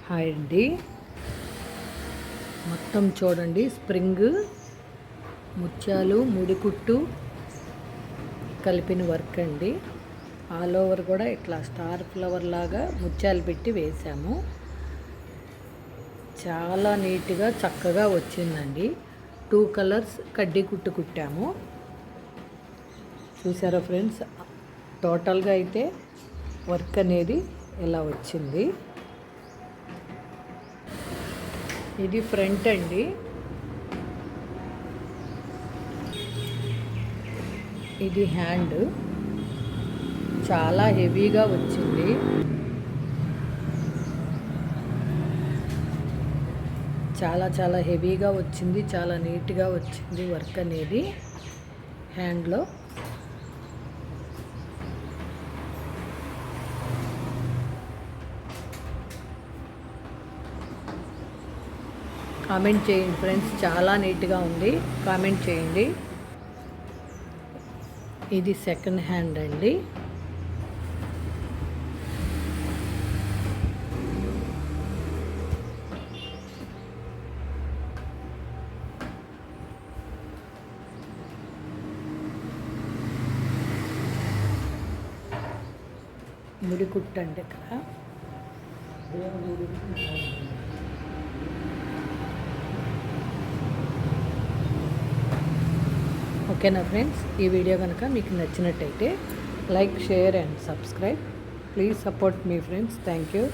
Hi అండి. మొత్తం చూడండి, స్ప్రింగ్ ముత్యాలు ముడికుట్టు కలిపిన వర్క్ అండి. ఆల్ ఓవర్ కూడా ఇట్లా స్టార్ ఫ్లవర్ లాగా ముత్యాలు పెట్టి వేసాము. చాలా నీట్గా చక్కగా వచ్చిందండి. 2 కలర్స్ కడ్డీ కుట్టు కుట్టాము. చూసారా ఫ్రెండ్స్, టోటల్గా అయితే వర్క్ అనేది ఇలా వచ్చింది. ఇది ఫ్రంట్ అండి. ఇది హ్యాండ్. చాలా హెవీగా వచ్చింది. చాలా హెవీగా వచ్చింది. చాలా నీట్గా వచ్చింది వర్క్ అనేది హ్యాండ్లో. కామెంట్ చేయండి ఫ్రెండ్స్, చాలా నీట్గా ఉంది. కామెంట్ చేయండి. ఇది సెకండ్ హ్యాండ్ అండి. ముడికుట్టు అండి ఇక్కడ. ఓకేనా ఫ్రెండ్స్, ఈ వీడియో కనుక మీకు నచ్చినట్టయితే like, share and subscribe. Please support me friends. Thank you.